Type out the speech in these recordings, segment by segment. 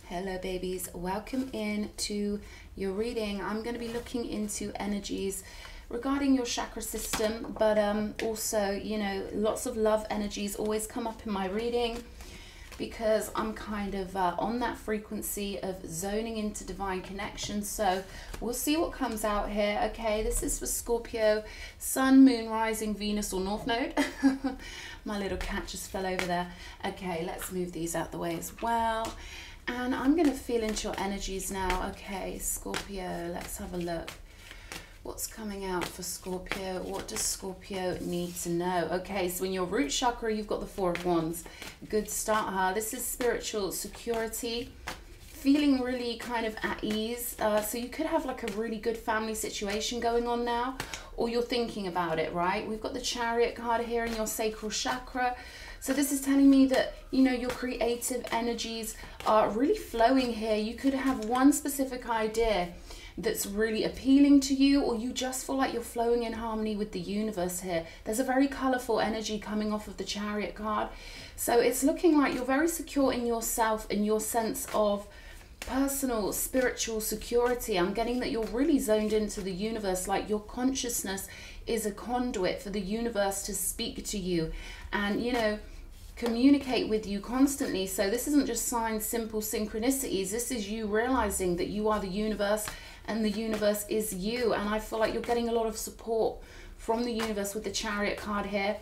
Hello babies, welcome in to your reading. I'm going to be looking into energies regarding your chakra system, but also, you know, lots of love energies always come up in my reading because I'm kind of on that frequency of zoning into divine connection. So we'll see what comes out here. Okay, this is for Scorpio, Sun, Moon, Rising, Venus or North Node. My little cat just fell over there. Okay, let's move these out the way as well. And I'm going to feel into your energies now. Okay, Scorpio, let's have a look. What's coming out for Scorpio? What does Scorpio need to know? Okay, so in your root chakra, you've got the Four of Wands. Good start, huh? This is spiritual security, feeling really kind of at ease. So you could have like a really good family situation going on now, or you're thinking about it, right? We've got the Chariot card here in your sacral chakra. So this is telling me that, you know, your creative energies are really flowing here. You could have one specific idea that's really appealing to you, or you just feel like you're flowing in harmony with the universe here. There's a very colorful energy coming off of the Chariot card. So it's looking like you're very secure in yourself and your sense of personal spiritual security. I'm getting that you're really zoned into the universe, like your consciousness is a conduit for the universe to speak to you and, you know, communicate with you constantly. So this isn't just signs, simple synchronicities. This is you realizing that you are the universe and the universe is you. And I feel like you're getting a lot of support from the universe with the Chariot card here.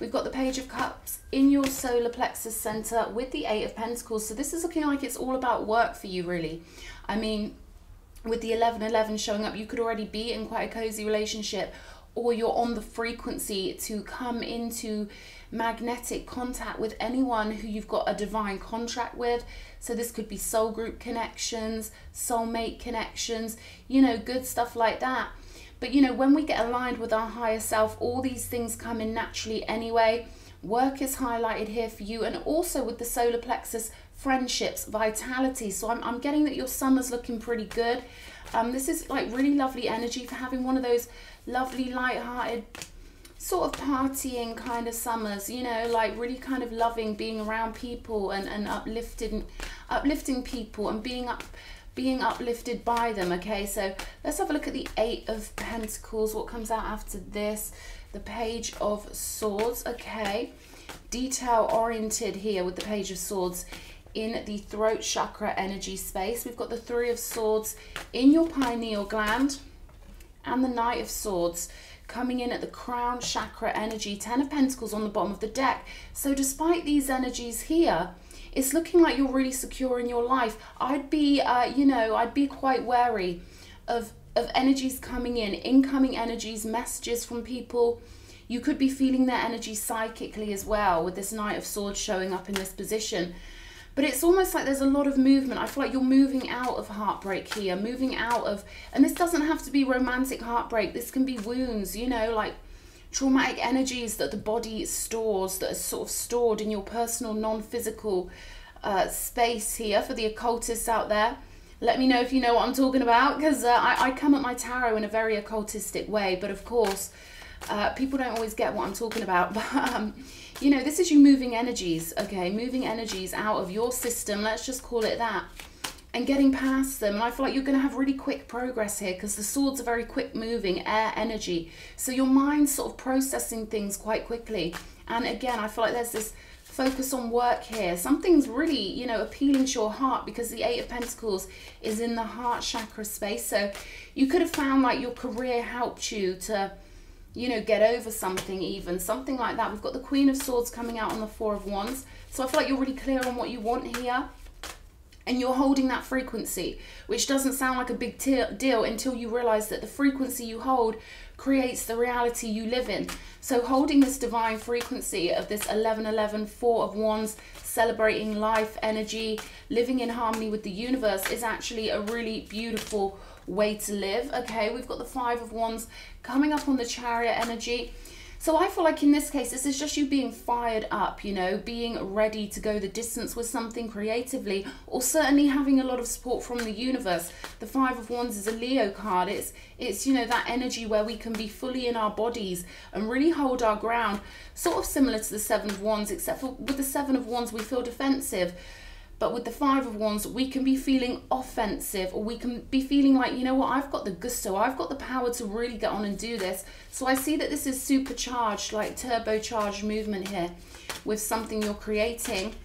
We've got the Page of Cups in your solar plexus center with the Eight of Pentacles. So this is looking like it's all about work for you, really. I mean, with the 1111 showing up, you could already be in quite a cozy relationship, or you're on the frequency to come into magnetic contact with anyone who you've got a divine contract with. So this could be soul group connections, soulmate connections, you know, good stuff like that. But, you know, when we get aligned with our higher self, all these things come in naturally anyway. Work is highlighted here for you, and also with the solar plexus, friendships, vitality. So I'm getting that your summer's looking pretty good. This is like really lovely energy for having one of those lovely, light-hearted, sort of partying kind of summers, you know, like really kind of loving being around people and uplifting people and being uplifted by them. Okay, so let's have a look at the Eight of Pentacles. What comes out after this? The Page of Swords. Okay, detail oriented here with the Page of Swords in the throat chakra energy space. We've got the Three of Swords in your pineal gland and the Knight of Swords coming in at the crown chakra energy. 10 of Pentacles on the bottom of the deck. So despite these energies here, it's looking like you're really secure in your life. I'd be, you know, I'd be quite wary of energies coming in, incoming energies, messages from people. You could be feeling their energy psychically as well with this Knight of Swords showing up in this position. But it's almost like there's a lot of movement. I feel like you're moving out of heartbreak here, moving out of, and this doesn't have to be romantic heartbreak. This can be wounds, you know, like traumatic energies that the body stores, that are sort of stored in your personal non-physical space here. For the occultists out there, let me know if you know what I'm talking about, because I come at my tarot in a very occultistic way, but of course people don't always get what I'm talking about. But you know, this is you moving energies, okay, moving energies out of your system, let's just call it that, and getting past them. And I feel like you're going to have really quick progress here, because the swords are very quick moving air energy, so your mind's sort of processing things quite quickly. And again, I feel like there's this focus on work here. Something's really, you know, appealing to your heart, because the Eight of Pentacles is in the heart chakra space. So you could have found like your career helped you to, you know, get over something, even something like that. We've got the Queen of Swords coming out on the Four of Wands. So I feel like you're really clear on what you want here, and you're holding that frequency, which doesn't sound like a big deal until you realize that the frequency you hold creates the reality you live in. So holding this divine frequency of this 1111, Four of Wands, celebrating life energy, living in harmony with the universe, is actually a really beautiful way to live. Okay, we've got the Five of Wands coming up on the Chariot energy. So I feel like in this case, this is just you being fired up, you know, being ready to go the distance with something creatively, or certainly having a lot of support from the universe. The Five of Wands is a Leo card. It's you know, that energy where we can be fully in our bodies and really hold our ground, sort of similar to the Seven of Wands, except for with the Seven of Wands we feel defensive. But with the Five of Wands, we can be feeling offensive, or we can be feeling like, you know what, I've got the gusto, I've got the power to really get on and do this. So I see that this is supercharged, like turbocharged movement here with something you're creating.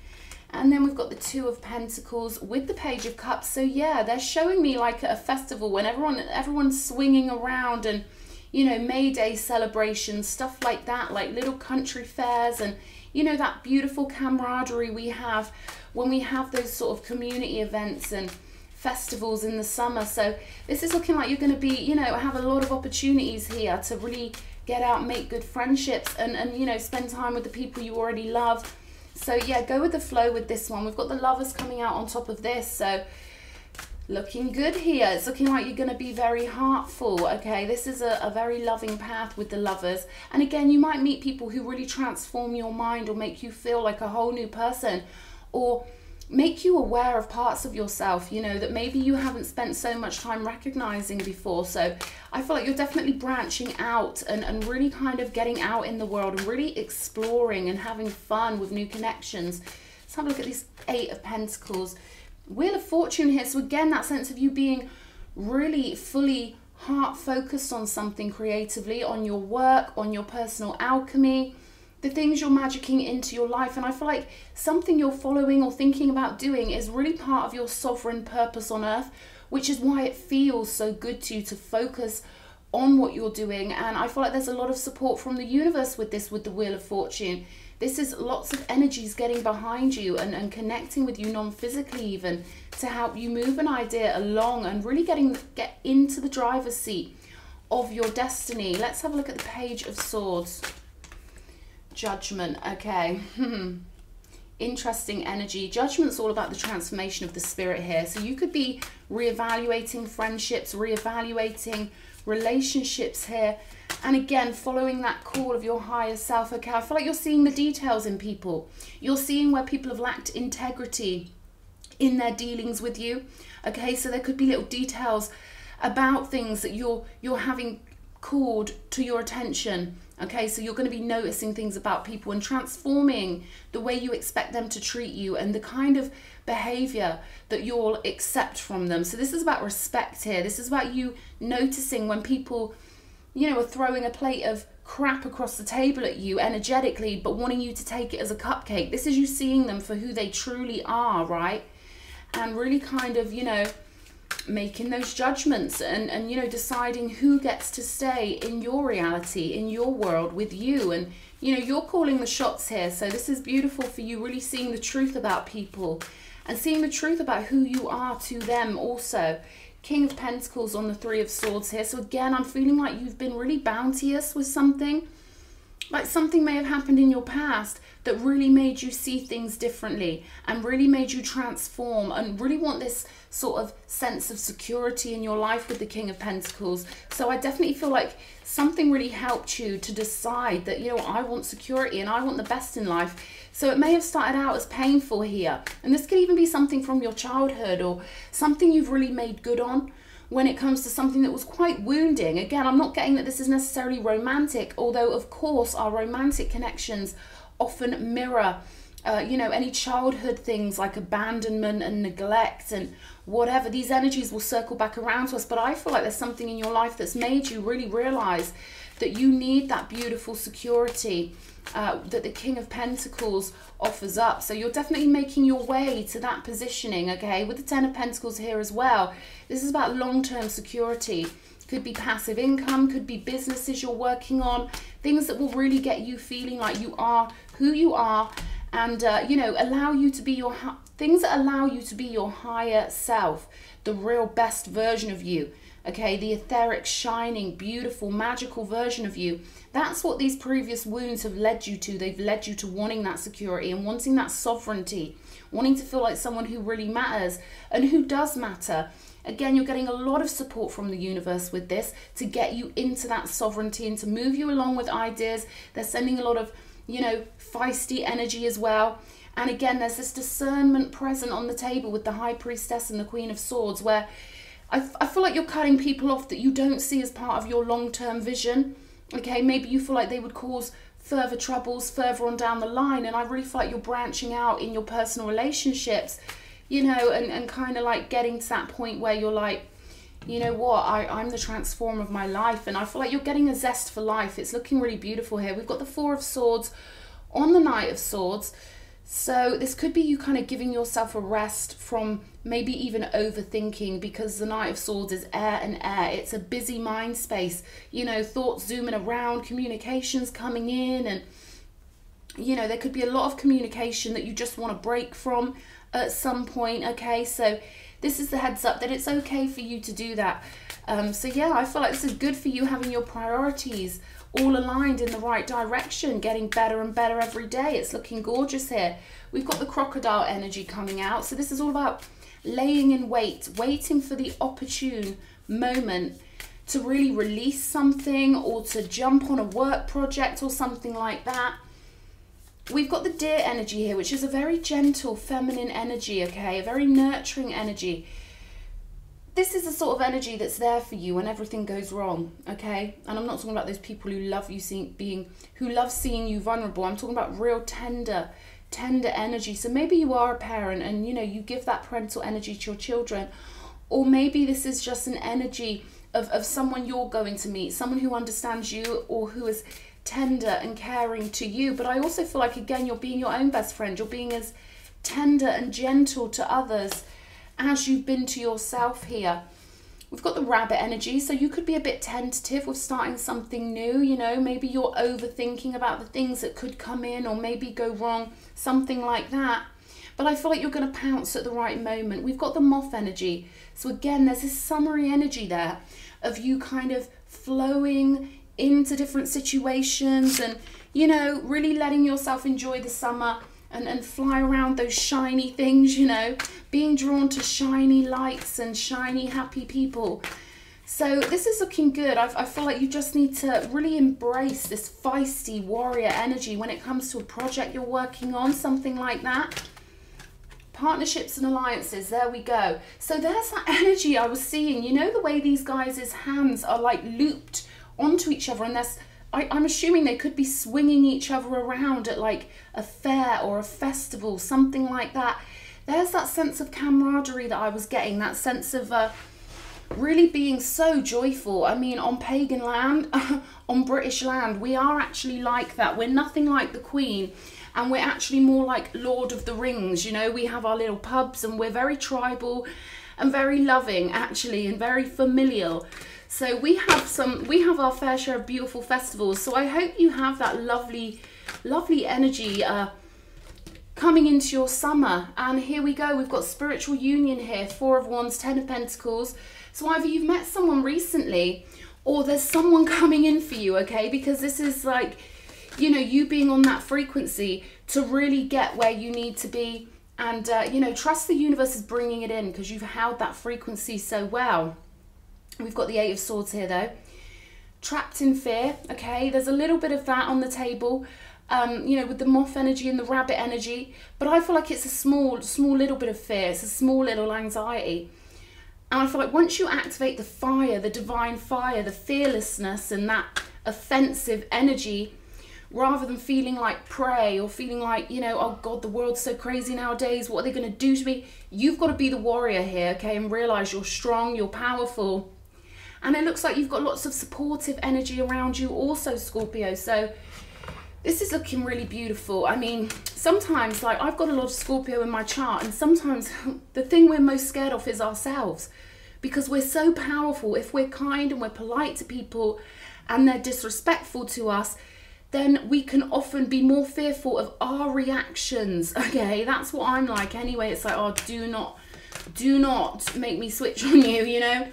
And then we've got the Two of Pentacles with the Page of Cups. So yeah, they're showing me like at a festival when everyone's swinging around, and you know, May Day celebrations, stuff like that, like little country fairs, and you know, that beautiful camaraderie we have when we have those sort of community events and festivals in the summer. So this is looking like you're going to be, you know, have a lot of opportunities here to really get out, make good friendships, and you know, spend time with the people you already love. So yeah, go with the flow with this one. We've got the Lovers coming out on top of this, so looking good here. It's looking like you're going to be very heartful. Okay, this is a very loving path with the Lovers. And again, you might meet people who really transform your mind, or make you feel like a whole new person, or make you aware of parts of yourself, you know, that maybe you haven't spent so much time recognizing before. So I feel like you're definitely branching out and really kind of getting out in the world and really exploring and having fun with new connections. Let's have a look at this Eight of Pentacles. Wheel of Fortune here. So again, that sense of you being really fully heart focused on something creatively, on your work, on your personal alchemy, the things you're magicking into your life. And I feel like something you're following or thinking about doing is really part of your sovereign purpose on earth, which is why it feels so good to you to focus on what you're doing. And I feel like there's a lot of support from the universe with this, with the Wheel of Fortune. This is lots of energies getting behind you and connecting with you non-physically even, to help you move an idea along and really get into the driver's seat of your destiny. Let's have a look at the Page of Swords. Judgment. Okay. Interesting energy. Judgment's all about the transformation of the spirit here. So you could be reevaluating friendships, reevaluating relationships here. And again, following that call of your higher self. Okay, I feel like you're seeing the details in people. You're seeing where people have lacked integrity in their dealings with you. Okay, so there could be little details about things that you're having called to your attention. Okay, so you're going to be noticing things about people and transforming the way you expect them to treat you and the kind of behavior that you'll accept from them. So this is about respect here. This is about you noticing when people, you know, are throwing a plate of crap across the table at you energetically, but wanting you to take it as a cupcake. This is you seeing them for who they truly are, right? And really kind of, you know, making those judgments and you know, deciding who gets to stay in your reality, in your world with you. And you know, you're calling the shots here. So this is beautiful for you, really seeing the truth about people and seeing the truth about who you are to them also. King of Pentacles on the Three of Swords here. So again, I'm feeling like you've been really bounteous with something. Like something may have happened in your past that really made you see things differently and really made you transform and really want this sort of sense of security in your life with the King of Pentacles. So I definitely feel like something really helped you to decide that, you know, I want security and I want the best in life. So it may have started out as painful here. And this could even be something from your childhood or something you've really made good on when it comes to something that was quite wounding. Again, I'm not getting that this is necessarily romantic, although of course our romantic connections often mirror, you know, any childhood things like abandonment and neglect and whatever. These energies will circle back around to us, but I feel like there's something in your life that's made you really realize that you need that beautiful security that the King of Pentacles offers up. So you're definitely making your way to that positioning, okay? With the Ten of Pentacles here as well, this is about long-term security. Could be passive income, could be businesses you're working on, things that will really get you feeling like you are who you are, and you know, allow you to be your things that allow you to be your higher self, the real best version of you. Okay, the etheric, shining, beautiful, magical version of you. That's what these previous wounds have led you to. They've led you to wanting that security and wanting that sovereignty, wanting to feel like someone who really matters and who does matter. Again, you're getting a lot of support from the universe with this to get you into that sovereignty and to move you along with ideas. They're sending a lot of, you know, feisty energy as well. And again, there's this discernment present on the table with the High Priestess and the Queen of Swords, where I feel like you're cutting people off that you don't see as part of your long-term vision. Okay, maybe you feel like they would cause further troubles further on down the line, and I really feel like you're branching out in your personal relationships. you know, and kind of like getting to that point where you're like, you know what, I'm the transformer of my life. And I feel like you're getting a zest for life. It's looking really beautiful here. We've got the Four of Swords on the Knight of Swords. So this could be you kind of giving yourself a rest from maybe even overthinking, because the Knight of Swords is air and air. It's a busy mind space, you know, thoughts zooming around, communications coming in, and, you know, there could be a lot of communication that you just want to break from at some point, okay? So this is the heads up that it's okay for you to do that. So yeah, I feel like this is good for you, having your priorities all aligned in the right direction, getting better and better every day. It's looking gorgeous here. We've got the crocodile energy coming out. So this is all about laying in wait, waiting for the opportune moment to really release something, or to jump on a work project or something like that. We've got the deer energy here, which is a very gentle feminine energy, okay? A very nurturing energy. This is the sort of energy that's there for you when everything goes wrong, okay? And I'm not talking about those people who love you who love seeing you vulnerable. I'm talking about real tender energy. So maybe you are a parent and, you know, you give that parental energy to your children. Or maybe this is just an energy of someone you're going to meet, someone who understands you or who is tender and caring to you. But I also feel like, again, you're being your own best friend. You're being as tender and gentle to others as you've been to yourself here. We've got the rabbit energy, so you could be a bit tentative with starting something new, you know, maybe you're overthinking about the things that could come in or maybe go wrong, something like that. But I feel like you're going to pounce at the right moment. We've got the moth energy. So again, there's this summery energy there of you kind of flowing into different situations and, you know, really letting yourself enjoy the summer and fly around those shiny things, you know, being drawn to shiny lights and shiny happy people. So this is looking good. I feel like you just need to really embrace this feisty warrior energy when it comes to a project you're working on, something like that. Partnerships and alliances, there we go. So there's that energy I was seeing. You know, the way these guys' hands are like looped onto each other, and there's I'm assuming they could be swinging each other around at like a fair or a festival, something like that. There's that sense of camaraderie that I was getting, that sense of really being so joyful. I mean, on pagan land, on British land, we are actually like that. We're nothing like the Queen, and we're actually more like Lord of the Rings, you know. We have our little pubs and we're very tribal and very loving, actually, and very familial. So we have our fair share of beautiful festivals. So I hope you have that lovely energy coming into your summer. And here we go, we've got spiritual union here, Four of Wands, Ten of Pentacles. So either you've met someone recently or there's someone coming in for you, okay? Because this is like, you know, you being on that frequency to really get where you need to be. And, you know, trust the universe is bringing it in because you've held that frequency so well. We've got the Eight of Swords here though. Trapped in fear, okay? There's a little bit of that on the table, you know, with the moth energy and the rabbit energy. But I feel like it's a small little bit of fear. It's a small little anxiety. And I feel like once you activate the fire, the divine fire, the fearlessness and that offensive energy, rather than feeling like prey or feeling like, you know, oh God, the world's so crazy nowadays, what are they going to do to me? You've got to be the warrior here, okay? And realize you're strong, you're powerful. And it looks like you've got lots of supportive energy around you also, Scorpio. So this is looking really beautiful. I mean, sometimes, like, I've got a lot of Scorpio in my chart, and sometimes the thing we're most scared of is ourselves, because we're so powerful. If we're kind and we're polite to people and they're disrespectful to us, then we can often be more fearful of our reactions, okay? That's what I'm like anyway. It's like, oh, do not make me switch on you, you know?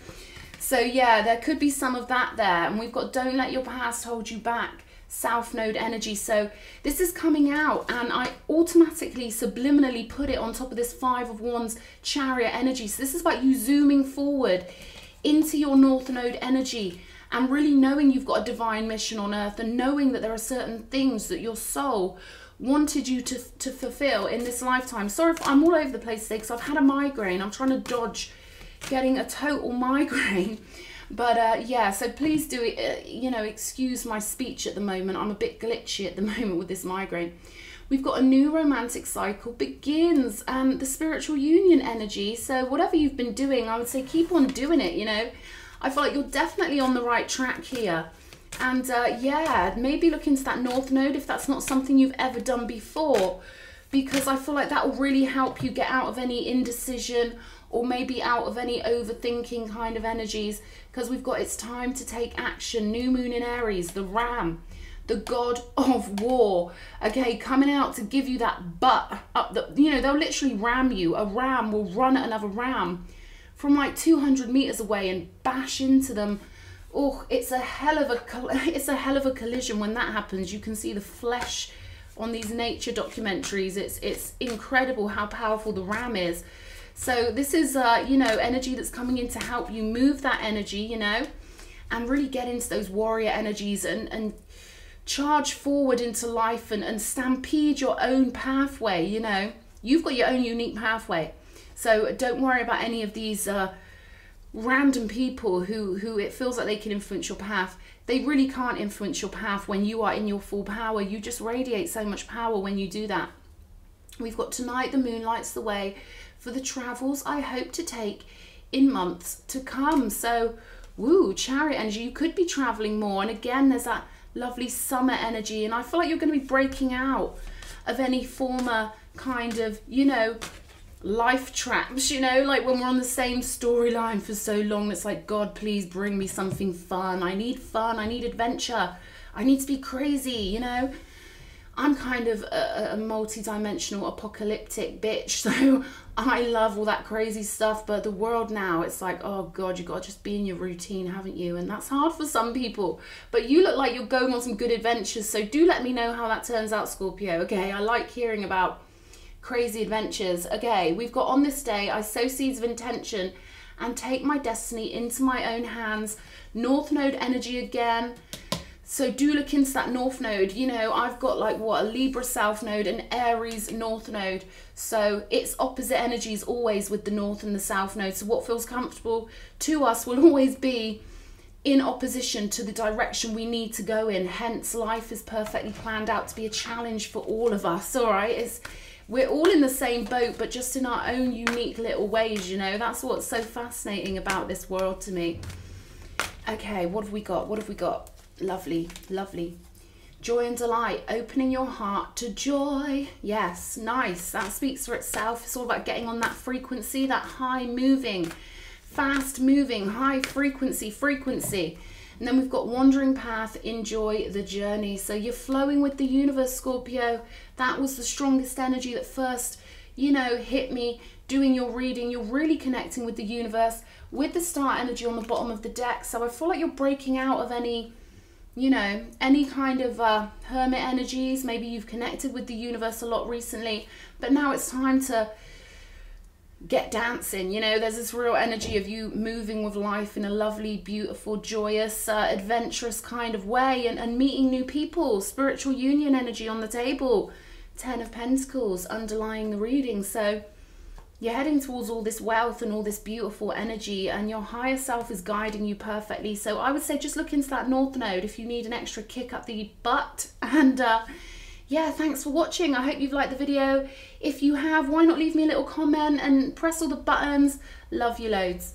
So yeah, there could be some of that there. And we've got don't let your past hold you back, South Node energy. So this is coming out, and I automatically subliminally put it on top of this Five of Wands Chariot energy. So this is about you zooming forward into your North Node energy and really knowing you've got a divine mission on earth, and knowing that there are certain things that your soul wanted you to fulfill in this lifetime. Sorry if I'm all over the place today because I've had a migraine. I'm trying to dodge getting a total migraine. But yeah, so please do, you know, excuse my speech at the moment. I'm a bit glitchy at the moment with this migraine. we've got a new romantic cycle begins, and the spiritual union energy. So whatever you've been doing, I would say keep on doing it, you know. I feel like you're definitely on the right track here. And yeah, maybe look into that North Node if that's not something you've ever done before, because I feel like that will really help you get out of any indecision or maybe out of any overthinking kind of energies, because we've got it's time to take action. New moon in Aries, the ram, the god of war, okay, coming out to give you that butt up the, you know, they'll literally ram you. A ram will run at another ram from like 200 meters away and bash into them. Oh, it's a hell of a collision when that happens. You can see the flesh on these nature documentaries. It's incredible how powerful the ram is. So this is you know, energy that's coming in to help you move that energy, you know, and really get into those warrior energies and charge forward into life and stampede your own pathway. You know, you've got your own unique pathway. So don't worry about any of these random people who it feels like they can influence your path. They really can't influence your path when you are in your full power. You just radiate so much power when you do that. We've got tonight, the moon lights the way for the travels I hope to take in months to come. So, woo, Chariot energy, you could be traveling more. And again, there's that lovely summer energy. And I feel like you're going to be breaking out of any former kind of, you know, life traps, you know, like when we're on the same storyline for so long, it's like, God, please bring me something fun. I need adventure. I need to be crazy, you know. I'm kind of a multi-dimensional apocalyptic bitch, so I love all that crazy stuff. But the world now, it's like, oh God, you got to just be in your routine, haven't you? And that's hard for some people. But you look like you're going on some good adventures, so do let me know how that turns out, Scorpio. Okay, I like hearing about crazy adventures. Okay, we've got on this day, I sow seeds of intention and take my destiny into my own hands. North Node energy again. So do look into that North Node. You know, I've got like what, a Libra South Node and Aries North Node. So it's opposite energies always with the North and the South Node. So what feels comfortable to us will always be in opposition to the direction we need to go in. Hence, life is perfectly planned out to be a challenge for all of us, all right? We're all in the same boat, but just in our own unique little ways, you know? That's what's so fascinating about this world to me. Okay, what have we got? What have we got? Lovely, lovely. Joy and delight, opening your heart to joy. Yes, nice. That speaks for itself. It's all about getting on that frequency, that high moving, fast moving, high frequency. And then we've got wandering path, enjoy the journey. So you're flowing with the universe, Scorpio. That was the strongest energy that first, you know, hit me doing your reading. You're really connecting with the universe, with the star energy on the bottom of the deck. So I feel like you're breaking out of any, you know, any kind of hermit energies. Maybe you've connected with the universe a lot recently, but now it's time to get dancing. You know, there's this real energy of you moving with life in a lovely, beautiful, joyous, adventurous kind of way, and meeting new people. Spiritual union energy on the table. 10 of Pentacles underlying the reading. So you're heading towards all this wealth and all this beautiful energy, and your higher self is guiding you perfectly. So I would say just look into that North Node if you need an extra kick up the butt. And yeah, thanks for watching. I hope you've liked the video. If you have, why not leave me a little comment and press all the buttons. Love you loads.